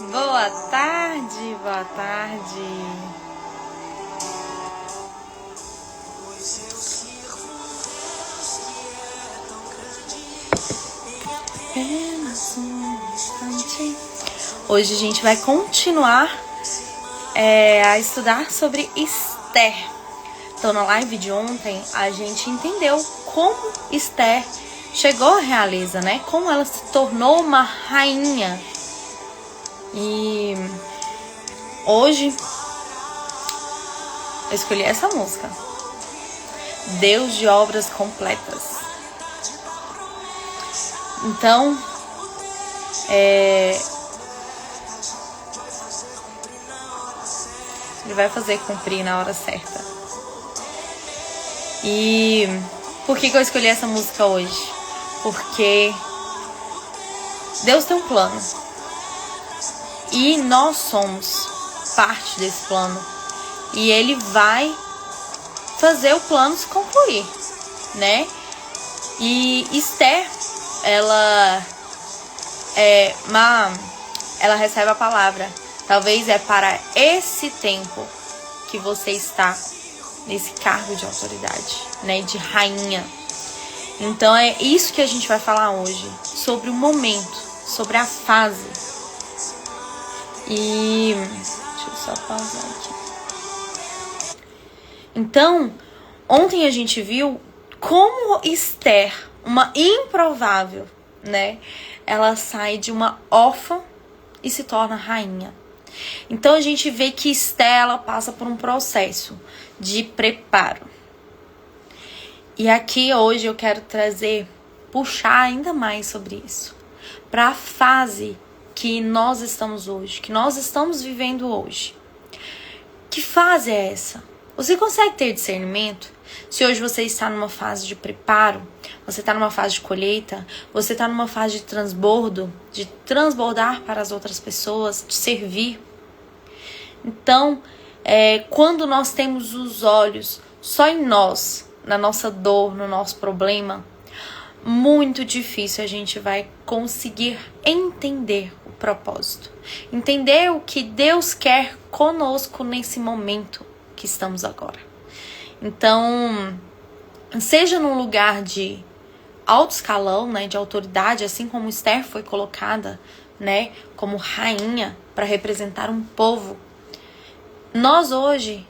Boa tarde, boa tarde. Hoje a gente vai continuar a estudar sobre Esther. Então, na live de ontem, a gente entendeu como Esther chegou à realeza, né? Como ela se tornou uma rainha. E hoje eu escolhi essa música, Deus de Obras Completas. Então, ele vai fazer cumprir na hora certa. E por que eu escolhi essa música hoje? Porque Deus tem um plano. E nós somos parte desse plano. E Ele vai fazer o plano se concluir, né? E Esther, ela recebe a palavra. Talvez é para esse tempo que você está nesse cargo de autoridade, né? De rainha. Então é isso que a gente vai falar hoje. Sobre o momento, sobre a fase. E deixa eu só pausar aqui. Então, ontem a gente viu como Esther, uma improvável, né? Ela sai de uma órfã e se torna rainha. Então a gente vê que Esther, ela passa por um processo de preparo. E aqui hoje eu quero puxar ainda mais sobre isso. Para a fase que nós estamos hoje, que nós estamos vivendo hoje. Que fase é essa? Você consegue ter discernimento? Se hoje você está numa fase de preparo, você está numa fase de colheita, você está numa fase de transbordo, de transbordar para as outras pessoas, de servir. Então, quando nós temos os olhos só em nós, na nossa dor, no nosso problema, muito difícil a gente vai conseguir entender o propósito. Entender o que Deus quer conosco nesse momento que estamos agora. Então, seja num lugar de alto escalão, né, de autoridade, assim como Esther foi colocada, né, como rainha para representar um povo. Nós hoje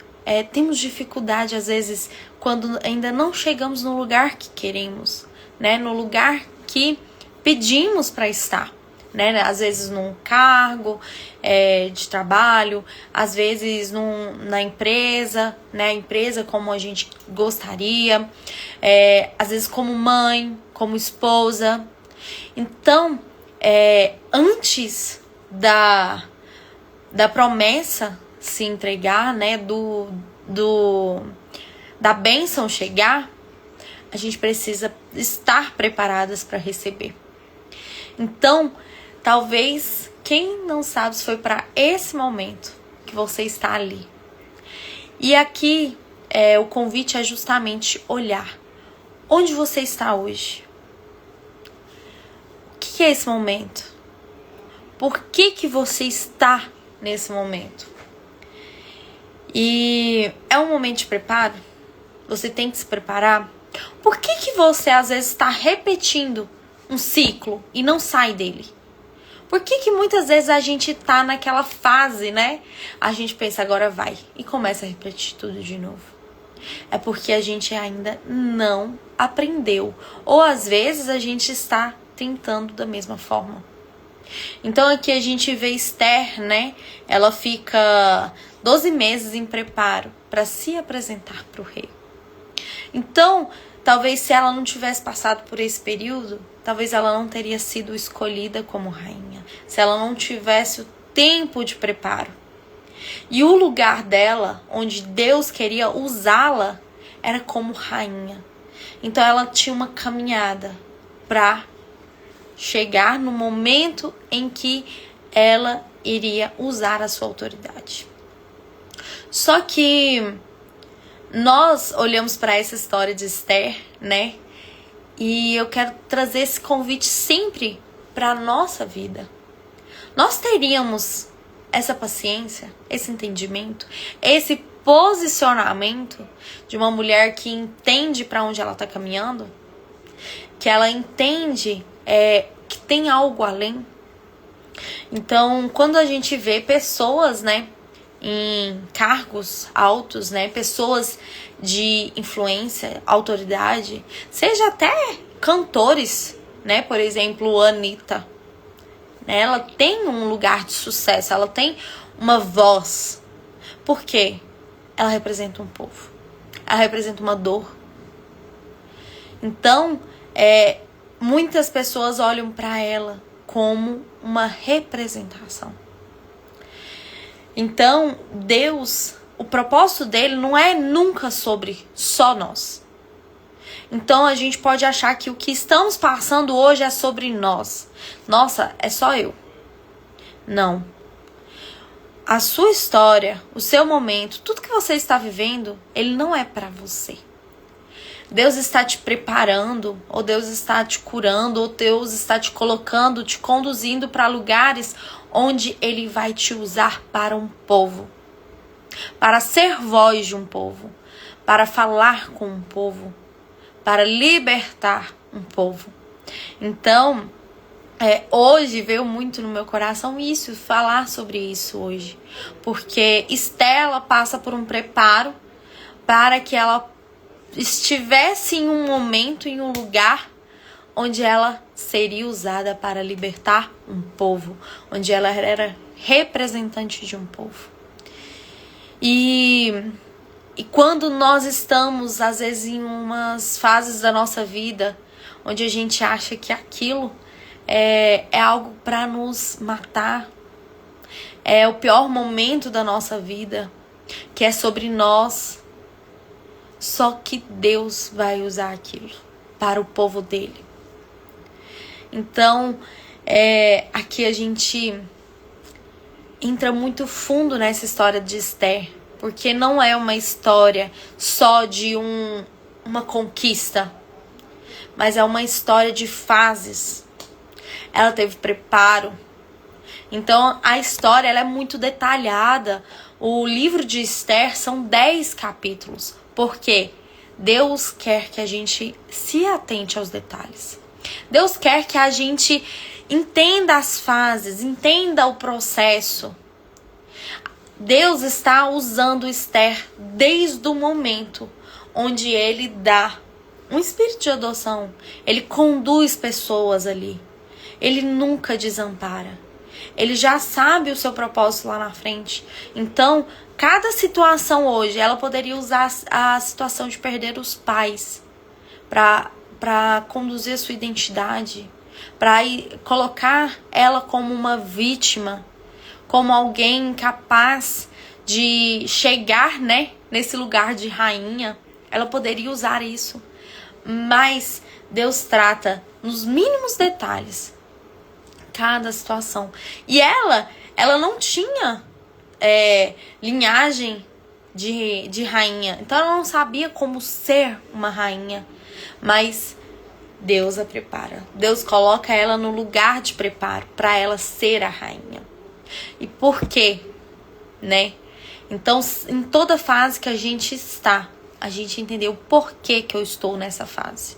temos dificuldade, às vezes, quando ainda não chegamos no lugar que queremos, né, no lugar que pedimos para estar. Né? Às vezes num cargo de trabalho, às vezes na empresa, né? Empresa como a gente gostaria, às vezes como mãe, como esposa. Então, antes da promessa se entregar, né? Da bênção chegar, a gente precisa estar preparadas para receber. Então, talvez, quem não sabe se foi para esse momento que você está ali. E aqui, o convite é justamente olhar onde você está hoje. O que é esse momento? Por que você está nesse momento? E é um momento de preparo? Você tem que se preparar? Por que você às vezes está repetindo um ciclo e não sai dele? Por que muitas vezes a gente tá naquela fase, né? A gente pensa, agora vai, e começa a repetir tudo de novo. É porque a gente ainda não aprendeu. Ou às vezes a gente está tentando da mesma forma. Então aqui a gente vê Esther, né? Ela fica 12 meses em preparo para se apresentar para o rei. Então, talvez se ela não tivesse passado por esse período, talvez ela não teria sido escolhida como rainha. Se ela não tivesse o tempo de preparo. E o lugar dela, onde Deus queria usá-la, era como rainha. Então ela tinha uma caminhada para chegar no momento em que ela iria usar a sua autoridade. Só que nós olhamos para essa história de Esther, né? E eu quero trazer esse convite sempre para a nossa vida. nós teríamos essa paciência, esse entendimento, esse posicionamento de uma mulher que entende para onde ela está caminhando, que ela entende que tem algo além. Então, quando a gente vê pessoas, né, em cargos altos, né, pessoas de influência, autoridade, seja até cantores, né, por exemplo, a Anitta, né, ela tem um lugar de sucesso, ela tem uma voz. Por quê? Ela representa um povo, ela representa uma dor. Então, muitas pessoas olham para ela como uma representação. Então, Deus, o propósito dele não é nunca sobre só nós. Então, a gente pode achar que o que estamos passando hoje é sobre nós. Nossa, é só eu. Não. A sua história, o seu momento, tudo que você está vivendo, ele não é para você. Deus está te preparando, ou Deus está te curando, ou Deus está te colocando, te conduzindo para lugares onde Ele vai te usar para um povo, para ser voz de um povo, para falar com um povo, para libertar um povo. Então, hoje veio muito no meu coração isso, falar sobre isso hoje, porque Estela passa por um preparo para que ela estivesse em um momento, em um lugar onde ela seria usada para libertar um povo, onde ela era representante de um povo. E quando nós estamos, às vezes, em umas fases da nossa vida, onde a gente acha que aquilo é algo para nos matar, é o pior momento da nossa vida, que é sobre nós, só que Deus vai usar aquilo para o povo dele. Então, aqui a gente entra muito fundo nessa história de Esther, porque não é uma história só de uma conquista, mas é uma história de fases. Ela teve preparo. Então, a história ela é muito detalhada. O livro de Esther são 10 capítulos, porque Deus quer que a gente se atente aos detalhes. Deus quer que a gente entenda as fases, entenda o processo. Deus está usando Esther desde o momento onde Ele dá um espírito de adoção. Ele conduz pessoas ali. Ele nunca desampara. Ele já sabe o seu propósito lá na frente. Então, cada situação hoje, ela poderia usar a situação de perder os pais para conduzir a sua identidade, para colocar ela como uma vítima, como alguém capaz de chegar, né, nesse lugar de rainha. Ela poderia usar isso. Mas Deus trata nos mínimos detalhes cada situação. E ela não tinha linhagem de rainha. Então ela não sabia como ser uma rainha. Mas Deus a prepara. Deus coloca ela no lugar de preparo para ela ser a rainha. E por quê? Né? Então, em toda fase que a gente está, a gente entendeu o porquê que eu estou nessa fase.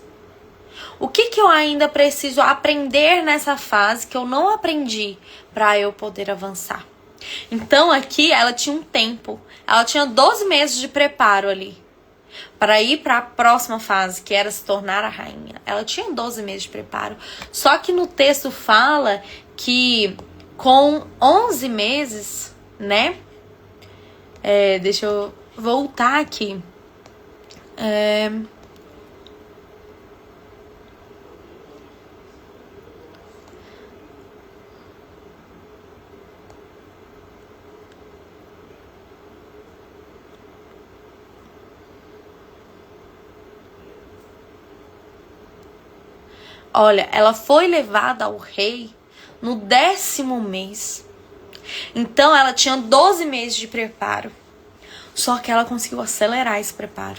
O que eu ainda preciso aprender nessa fase que eu não aprendi para eu poder avançar? Então aqui ela tinha um tempo. Ela tinha 12 meses de preparo ali para ir para a próxima fase, que era se tornar a rainha. Ela tinha 12 meses de preparo. Só que no texto fala que com 11 meses, né? Deixa eu voltar aqui. Olha, ela foi levada ao rei no 10º mês. Então, ela tinha 12 meses de preparo. Só que ela conseguiu acelerar esse preparo.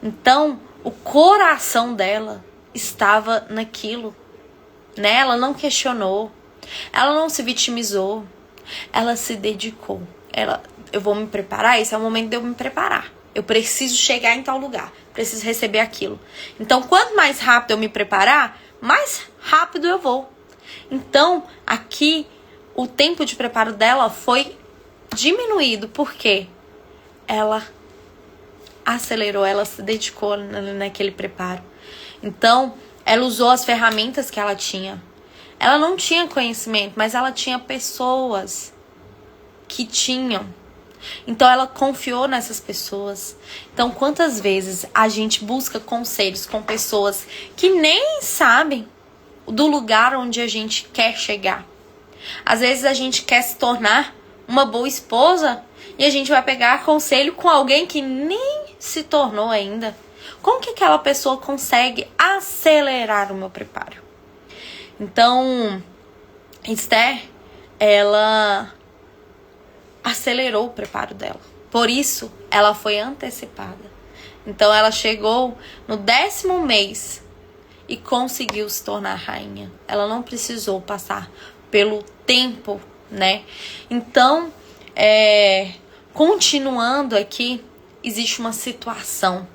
Então, o coração dela estava naquilo. né? Ela não questionou, ela não se vitimizou, ela se dedicou. Eu vou me preparar, esse é o momento de eu me preparar. Eu preciso chegar em tal lugar, preciso receber aquilo. Então, quanto mais rápido eu me preparar, mais rápido eu vou. Então, aqui, o tempo de preparo dela foi diminuído, porque ela acelerou, ela se dedicou naquele preparo. Então, ela usou as ferramentas que ela tinha. Ela não tinha conhecimento, mas ela tinha pessoas que tinham. Então, ela confiou nessas pessoas. Então, quantas vezes a gente busca conselhos com pessoas que nem sabem do lugar onde a gente quer chegar? Às vezes a gente quer se tornar uma boa esposa e a gente vai pegar conselho com alguém que nem se tornou ainda. Como que aquela pessoa consegue acelerar o meu preparo? Então, Esther, ela acelerou o preparo dela. Por isso, ela foi antecipada. Então, ela chegou no 10º mês e conseguiu se tornar rainha. Ela não precisou passar pelo tempo, né? Então, continuando aqui, existe uma situação.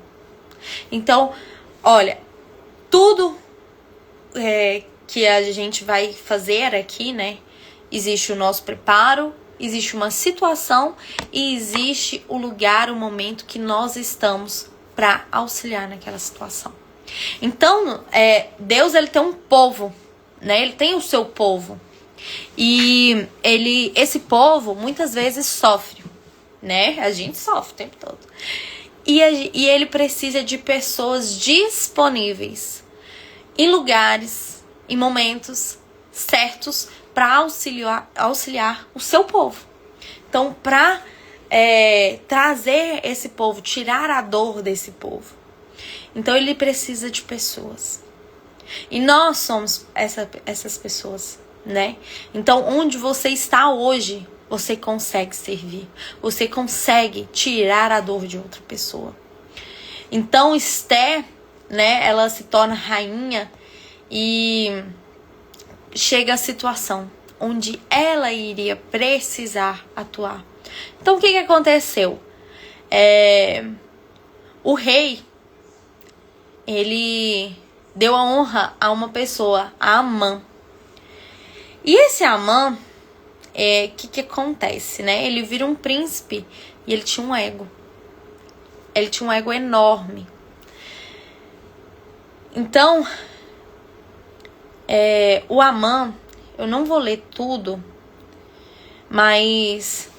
Então, olha, tudo que a gente vai fazer aqui, né? Existe o nosso preparo, existe uma situação e existe o lugar, o momento que nós estamos para auxiliar naquela situação. Então, Deus, ele tem um povo, né? Ele tem o seu povo. E esse povo muitas vezes sofre, né? A gente sofre o tempo todo. E ele precisa de pessoas disponíveis em lugares, em momentos certos para auxiliar o seu povo. Então, para trazer esse povo, tirar a dor desse povo. Então, ele precisa de pessoas. E nós somos essas pessoas, né? Então, onde você está hoje, você consegue servir. Você consegue tirar a dor de outra pessoa. Então, Esther, né? Ela se torna rainha e chega a situação onde ela iria precisar atuar. Então, o que aconteceu? O rei, ele deu a honra a uma pessoa, a Amã. E esse Amã, que acontece, né? Ele vira um príncipe e ele tinha um ego. Ele tinha um ego enorme. Então, o Amã, eu não vou ler tudo, mas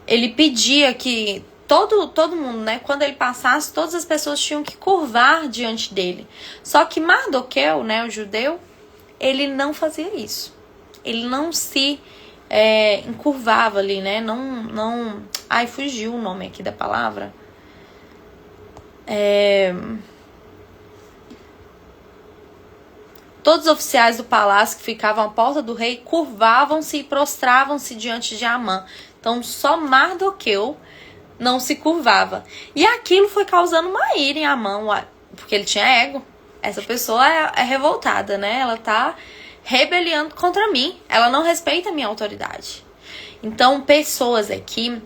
ele pedia que todo mundo, né, quando ele passasse, todas as pessoas tinham que curvar diante dele. Só que Mardoqueu, né, o judeu, ele não fazia isso. Ele não se encurvava ali, né? Não. Ai, fugiu o nome aqui da palavra. Todos os oficiais do palácio que ficavam à porta do rei curvavam-se e prostravam-se diante de Amã. Então, só Mardoqueu não se curvava. E aquilo foi causando uma ira em Amã, porque ele tinha ego. Essa pessoa é revoltada, né? Ela tá rebeliando contra mim. Ela não respeita a minha autoridade. Então, pessoas aqui,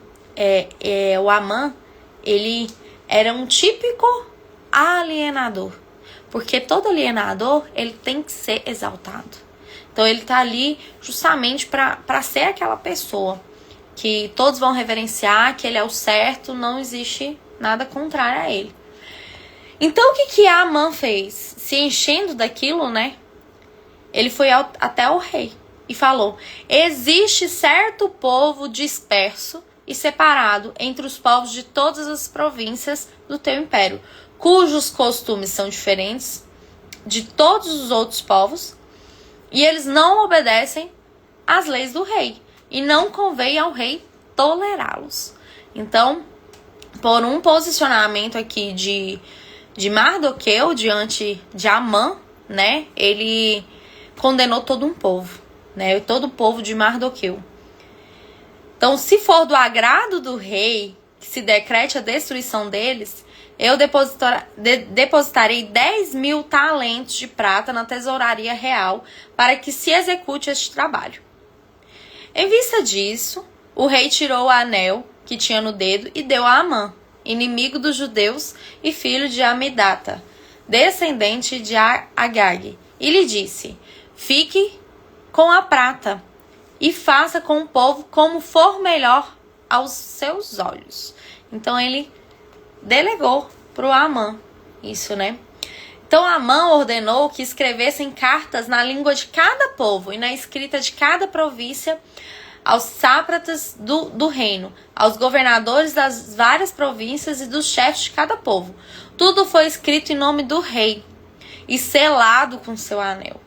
o Amã, ele era um típico alienador. Porque todo alienador, ele tem que ser exaltado. Então, ele tá ali justamente para ser aquela pessoa que todos vão reverenciar, que ele é o certo, não existe nada contrário a ele. Então, o que Amã fez? Se enchendo daquilo, né? Ele foi até o rei e falou: existe certo povo disperso e separado entre os povos de todas as províncias do teu império, cujos costumes são diferentes de todos os outros povos, e eles não obedecem às leis do rei, e não convém ao rei tolerá-los. Então, por um posicionamento aqui de Mardoqueu diante de Amã, né, ele condenou todo um povo, né, todo o povo de Mardoqueu. Então, se for do agrado do rei que se decrete a destruição deles, eu depositarei 10.000 talentos de prata na tesouraria real para que se execute este trabalho. Em vista disso, o rei tirou o anel que tinha no dedo e deu a Amã, inimigo dos judeus e filho de Amidata, descendente de Agag, e lhe disse: fique com a prata e faça com o povo como for melhor aos seus olhos. Então ele delegou para o Amã isso, né? Então Amã ordenou que escrevessem cartas na língua de cada povo e na escrita de cada província aos sátrapas do reino, aos governadores das várias províncias e dos chefes de cada povo. Tudo foi escrito em nome do rei e selado com seu anel.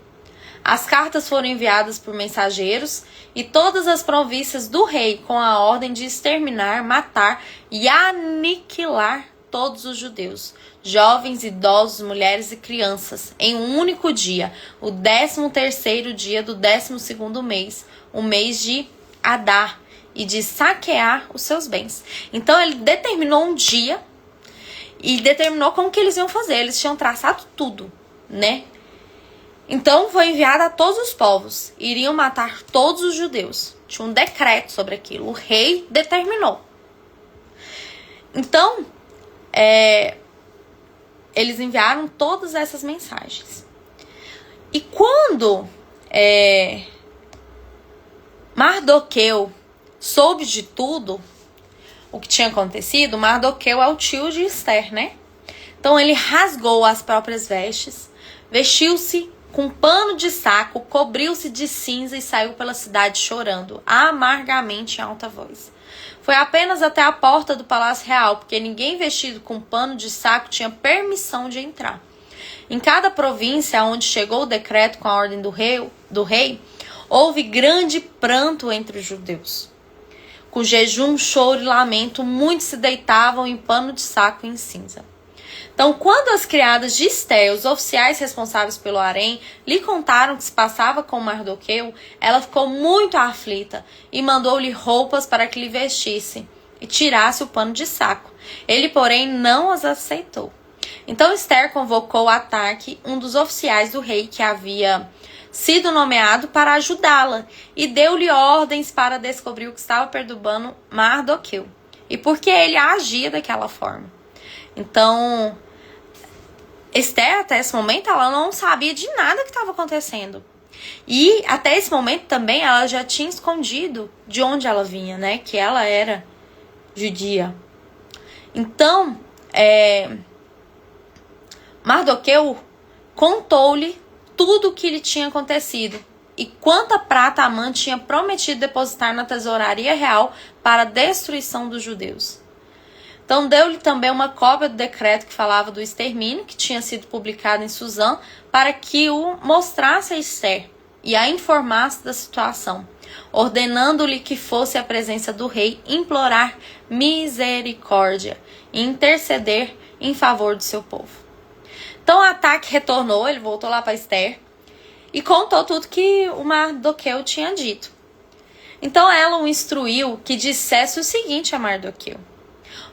As cartas foram enviadas por mensageiros e todas as províncias do rei com a ordem de exterminar, matar e aniquilar todos os judeus, jovens, idosos, mulheres e crianças, em um único dia, o 13º dia do 12º mês, o mês de Adar, e de saquear os seus bens. Então ele determinou um dia e determinou como que eles iam fazer. Eles tinham traçado tudo, né? Então foi enviado a todos os povos. Iriam matar todos os judeus. Tinha um decreto sobre aquilo. O rei determinou. Então, eles enviaram todas essas mensagens. E quando Mardoqueu soube de tudo o que tinha acontecido, Mardoqueu é o tio de Esther, né? Então ele rasgou as próprias vestes, vestiu-se com pano de saco, cobriu-se de cinza e saiu pela cidade chorando amargamente em alta voz. Foi apenas até a porta do palácio real, porque ninguém vestido com pano de saco tinha permissão de entrar. Em cada província onde chegou o decreto com a ordem do rei, houve grande pranto entre os judeus. Com jejum, choro e lamento, muitos se deitavam em pano de saco e em cinza. Então, quando as criadas de Esther, os oficiais responsáveis pelo harém, lhe contaram o que se passava com Mardoqueu, ela ficou muito aflita e mandou-lhe roupas para que lhe vestisse e tirasse o pano de saco. Ele, porém, não as aceitou. Então Esther convocou Ataque, um dos oficiais do rei que havia sido nomeado para ajudá-la, e deu-lhe ordens para descobrir o que estava perturbando Mardoqueu e por que ele agia daquela forma. Então, Esther, até esse momento, ela não sabia de nada que estava acontecendo. E até esse momento também ela já tinha escondido de onde ela vinha, né? Que ela era judia. Então, Mardoqueu contou-lhe tudo o que lhe tinha acontecido e quanta prata Amã tinha prometido depositar na tesouraria real para a destruição dos judeus. Então deu-lhe também uma cópia do decreto que falava do extermínio, que tinha sido publicado em Suzã, para que o mostrasse a Esther e a informasse da situação, ordenando-lhe que fosse à presença do rei implorar misericórdia e interceder em favor do seu povo. Então o Ataque retornou, ele voltou lá para Esther e contou tudo que o Mardoqueu tinha dito. Então ela o instruiu que dissesse o seguinte a Mardoqueu: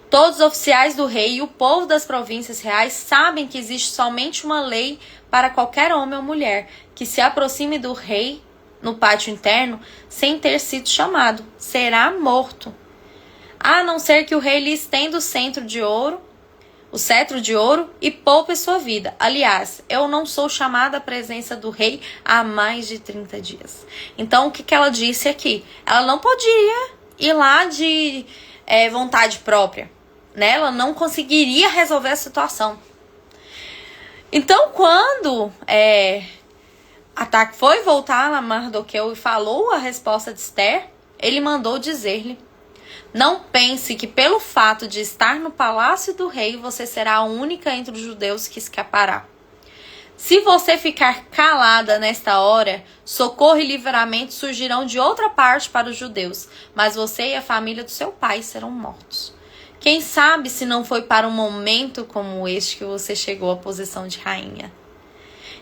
todos os oficiais do rei e o povo das províncias reais sabem que existe somente uma lei para qualquer homem ou mulher que se aproxime do rei no pátio interno sem ter sido chamado. Será morto. A não ser que o rei lhe estenda o cetro de ouro e poupe sua vida. Aliás, eu não sou chamada à presença do rei há mais de 30 dias. Então, o que ela disse aqui? Ela não podia ir lá de vontade própria, né? Ela não conseguiria resolver a situação. Então, quando Ataque foi voltar a Mardoqueu e falou a resposta de Esther, ele mandou dizer-lhe: não pense que pelo fato de estar no palácio do rei, você será a única entre os judeus que escapará. Se você ficar calada nesta hora, socorro e livramento surgirão de outra parte para os judeus, mas você e a família do seu pai serão mortos. Quem sabe se não foi para um momento como este que você chegou à posição de rainha.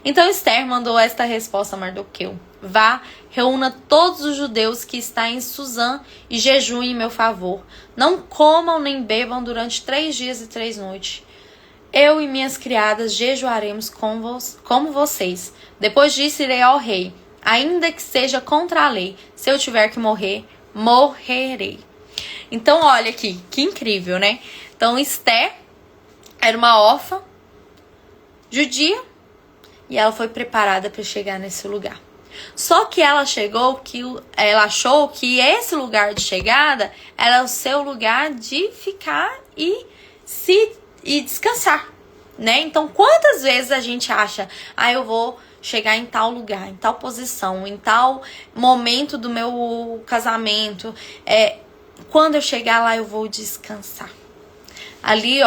Então Esther mandou esta resposta a Mardoqueu: vá, reúna todos os judeus que estão em Suzã e jejuem em meu favor. Não comam nem bebam durante 3 dias e 3 noites. Eu e minhas criadas jejuaremos como vocês. Depois disso irei ao rei, ainda que seja contra a lei. Se eu tiver que morrer, morrerei. Então, olha aqui, que incrível, né? Então, Esther era uma órfã judia e ela foi preparada para chegar nesse lugar. Só que ela achou que esse lugar de chegada era o seu lugar de ficar e descansar, né? Então, quantas vezes a gente acha, eu vou chegar em tal lugar, em tal posição, em tal momento do meu casamento, quando eu chegar lá eu vou descansar. Ali,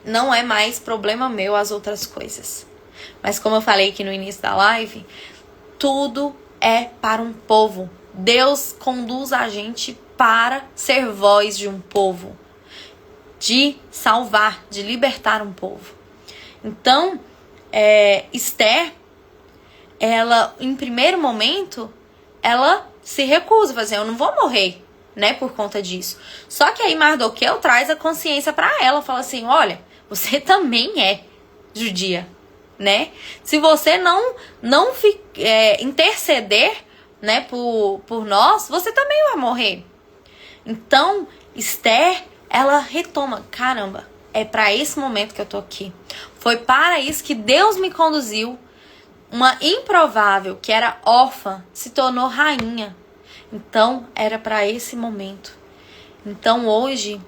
não é mais problema meu as outras coisas. Mas como eu falei aqui no início da live, tudo é para um povo. Deus conduz a gente para ser voz de um povo, de salvar, de libertar um povo. Então, Esther, ela, em primeiro momento, ela se recusa, fala assim, eu não vou morrer, né, por conta disso. Só que aí Mardoqueu traz a consciência para ela, fala assim, olha, você também é judia, né? Se você não interceder, né, por nós, você também vai morrer. Então, Esther, ela retoma, caramba, é para esse momento que eu tô aqui. Foi para isso que Deus me conduziu. Uma improvável, que era órfã, se tornou rainha. Então, era para esse momento. Então, hoje,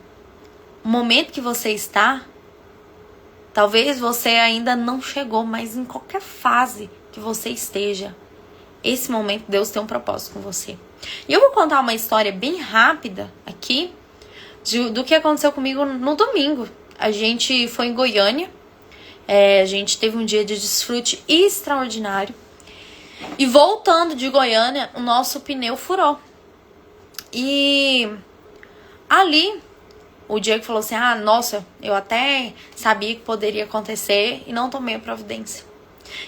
o momento que você está, talvez você ainda não chegou, mas em qualquer fase que você esteja, esse momento Deus tem um propósito com você. E eu vou contar uma história bem rápida aqui do que aconteceu comigo no domingo. A gente foi em Goiânia, a gente teve um dia de desfrute extraordinário. E voltando de Goiânia, o nosso pneu furou. E ali, o Diego falou assim, nossa, eu até sabia que poderia acontecer e não tomei a providência.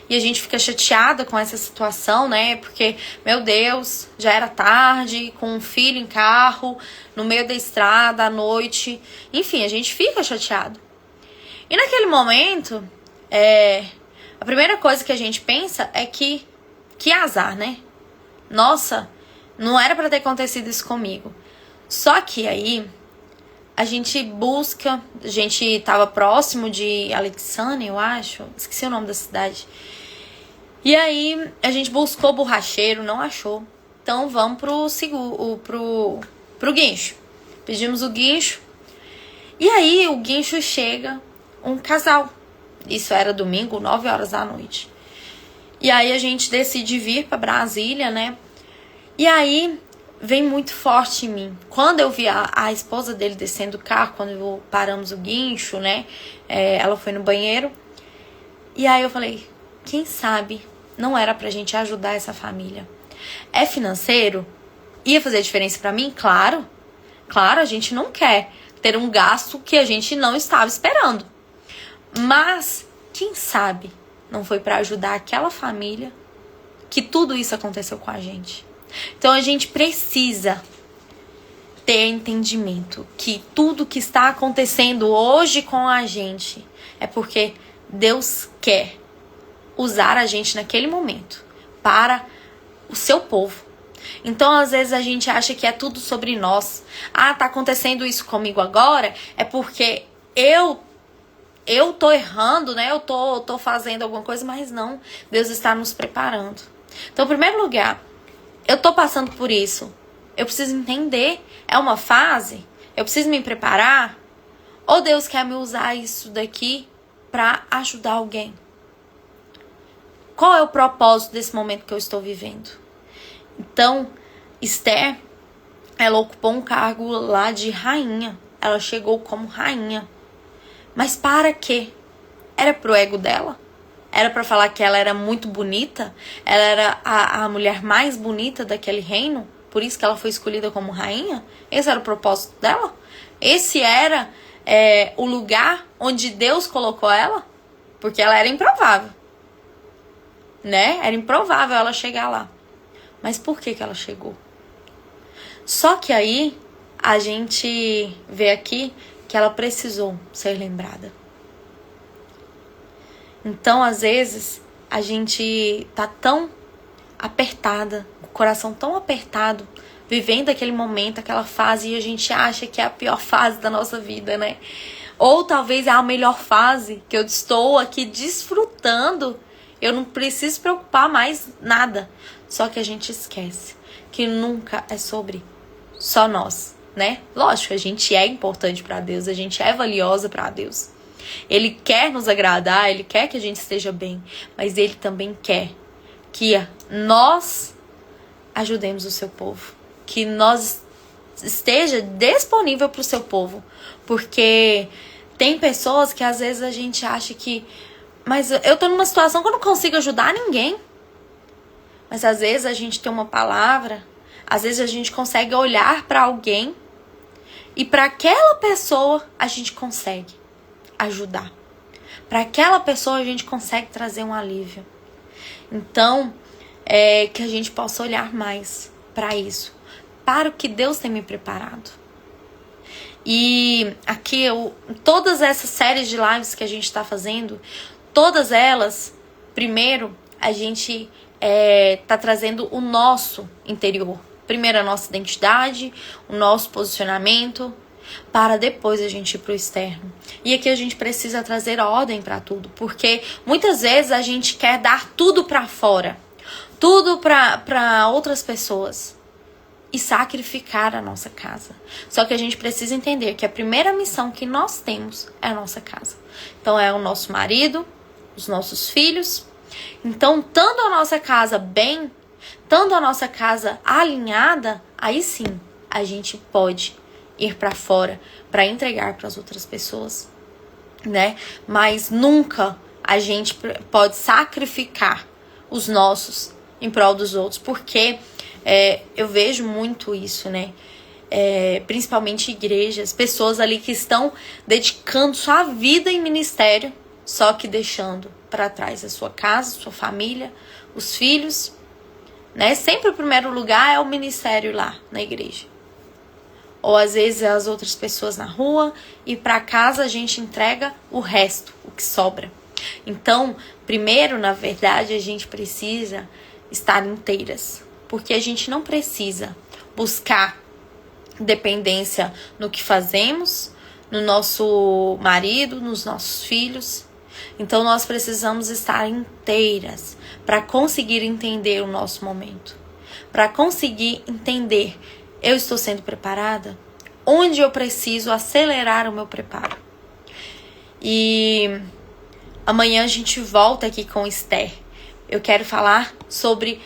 E a gente fica chateada com essa situação, né? Porque, meu Deus, já era tarde, com um filho em carro, no meio da estrada, à noite. Enfim, a gente fica chateado. E naquele momento, a primeira coisa que a gente pensa é que azar, né? Nossa, não era pra ter acontecido isso comigo. Só que aí, a gente tava próximo de Alexandria, eu acho. Esqueci o nome da cidade. E aí, a gente buscou borracheiro, não achou. Então, vamos pro guincho. Pedimos o guincho. E aí, o guincho chega um casal. Isso era domingo, 9 horas da noite. E aí, a gente decide vir pra Brasília, né? E aí, vem muito forte em mim. Quando eu vi a esposa dele descendo do carro, quando paramos o guincho, né? Ela foi no banheiro. E aí eu falei, quem sabe não era pra gente ajudar essa família. É financeiro? Ia fazer diferença pra mim? Claro. Claro, a gente não quer ter um gasto que a gente não estava esperando. Mas, quem sabe não foi pra ajudar aquela família que tudo isso aconteceu com a gente. Então a gente precisa ter entendimento que tudo que está acontecendo hoje com a gente é porque Deus quer usar a gente naquele momento para o seu povo. Então às vezes a gente acha que é tudo sobre nós. Tá acontecendo isso comigo agora, é porque eu tô errando, né? Eu tô fazendo alguma coisa, mas não. Deus está nos preparando. Então, em primeiro lugar, eu tô passando por isso. Eu preciso entender. É uma fase? Eu preciso me preparar? Ou Deus quer me usar isso daqui pra ajudar alguém? Qual é o propósito desse momento que eu estou vivendo? Então, Esther, ela ocupou um cargo lá de rainha. Ela chegou como rainha. Mas para quê? Era pro ego dela? Era pra falar que ela era muito bonita? Ela era a mulher mais bonita daquele reino? Por isso que ela foi escolhida como rainha? Esse era o propósito dela? Esse era o lugar onde Deus colocou ela? Porque ela era improvável, né? Era improvável ela chegar lá. Mas por que ela chegou? Só que aí a gente vê aqui que ela precisou ser lembrada. Então, às vezes, a gente tá tão apertada, o coração tão apertado, vivendo aquele momento, aquela fase, e a gente acha que é a pior fase da nossa vida, né? Ou talvez é a melhor fase, que eu estou aqui desfrutando, eu não preciso preocupar mais nada. Só que a gente esquece que nunca é sobre só nós, né? Lógico, a gente é importante para Deus, a gente é valiosa para Deus. Ele quer nos agradar, Ele quer que a gente esteja bem, mas Ele também quer que nós ajudemos o seu povo, que nós esteja disponível para o seu povo, porque tem pessoas que às vezes a gente acha que, mas eu tô numa situação que eu não consigo ajudar ninguém, mas às vezes a gente tem uma palavra, às vezes a gente consegue olhar para alguém e para aquela pessoa a gente consegue ajudar, para aquela pessoa a gente consegue trazer um alívio. Então, que a gente possa olhar mais para isso, para o que Deus tem me preparado. E aqui, todas essas séries de lives que a gente está fazendo, todas elas, primeiro, a gente tá trazendo o nosso interior. Primeiro a nossa identidade, o nosso posicionamento, para depois a gente ir pro externo. E aqui a gente precisa trazer ordem para tudo, porque muitas vezes a gente quer dar tudo para fora, tudo para outras pessoas e sacrificar a nossa casa. Só que a gente precisa entender que a primeira missão que nós temos é a nossa casa. Então é o nosso marido, os nossos filhos. Então, estando a nossa casa bem, estando a nossa casa alinhada, aí sim a gente pode ir para fora para entregar para as outras pessoas, né? Mas nunca a gente pode sacrificar os nossos em prol dos outros, porque eu vejo muito isso, né? Principalmente igrejas, pessoas ali que estão dedicando sua vida em ministério, só que deixando para trás a sua casa, sua família, os filhos, né? Sempre o primeiro lugar é o ministério lá na igreja. Ou às vezes é as outras pessoas na rua, e para casa a gente entrega o resto, o que sobra. Então, primeiro, na verdade, a gente precisa estar inteiras, porque a gente não precisa buscar dependência no que fazemos, no nosso marido, nos nossos filhos. Então, nós precisamos estar inteiras para conseguir entender o nosso momento, para conseguir entender: eu estou sendo preparada? Onde eu preciso acelerar o meu preparo? E amanhã a gente volta aqui com Esther. Eu quero falar sobre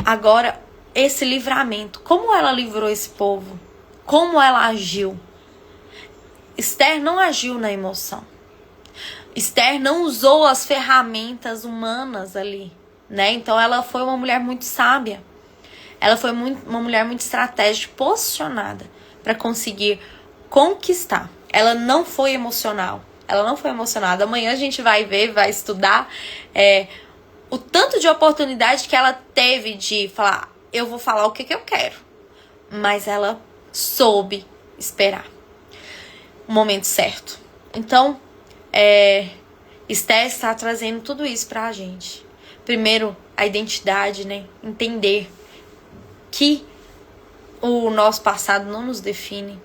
agora esse livramento. Como ela livrou esse povo? Como ela agiu? Esther não agiu na emoção. Esther não usou as ferramentas humanas ali, né? Então ela foi uma mulher muito sábia. Ela foi uma mulher muito estratégica, posicionada para conseguir conquistar. Ela não foi emocional. Ela não foi emocionada. Amanhã a gente vai ver, vai estudar o tanto de oportunidade que ela teve de falar: eu vou falar o que eu quero. Mas ela soube esperar o momento certo. Então, Esther está trazendo tudo isso pra gente. Primeiro, a identidade, né? Entender que o nosso passado não nos define,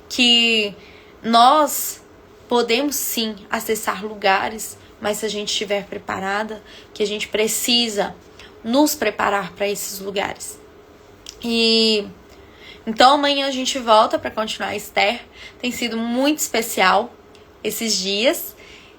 que nós podemos sim acessar lugares, mas se a gente estiver preparada, que a gente precisa nos preparar para esses lugares. E então amanhã a gente volta para continuar a Esther. Tem sido muito especial esses dias.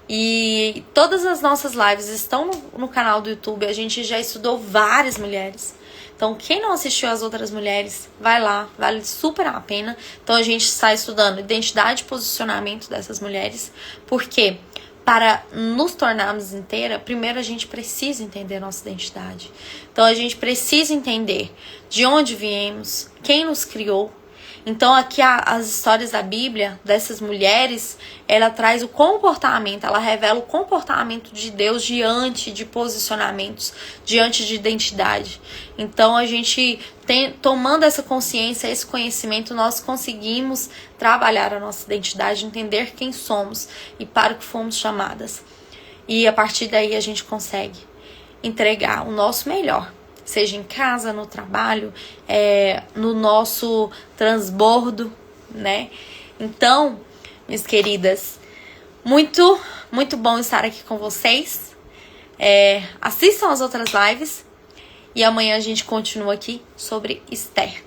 E todas as nossas lives estão no canal do YouTube. A gente já estudou várias mulheres. Então, quem não assistiu as outras mulheres, vai lá, vale super a pena. Então, a gente está estudando identidade e posicionamento dessas mulheres. Porque para nos tornarmos inteira, primeiro a gente precisa entender a nossa identidade. Então, a gente precisa entender de onde viemos, quem nos criou. Então, aqui as histórias da Bíblia, dessas mulheres, ela traz o comportamento, ela revela o comportamento de Deus diante de posicionamentos, diante de identidade. Então, a gente tomando essa consciência, esse conhecimento, nós conseguimos trabalhar a nossa identidade, entender quem somos e para o que fomos chamadas. E a partir daí a gente consegue entregar o nosso melhor. Seja em casa, no trabalho, no nosso transbordo, né? Então, minhas queridas, muito, muito bom estar aqui com vocês. Assistam as outras lives. E amanhã a gente continua aqui sobre Esther.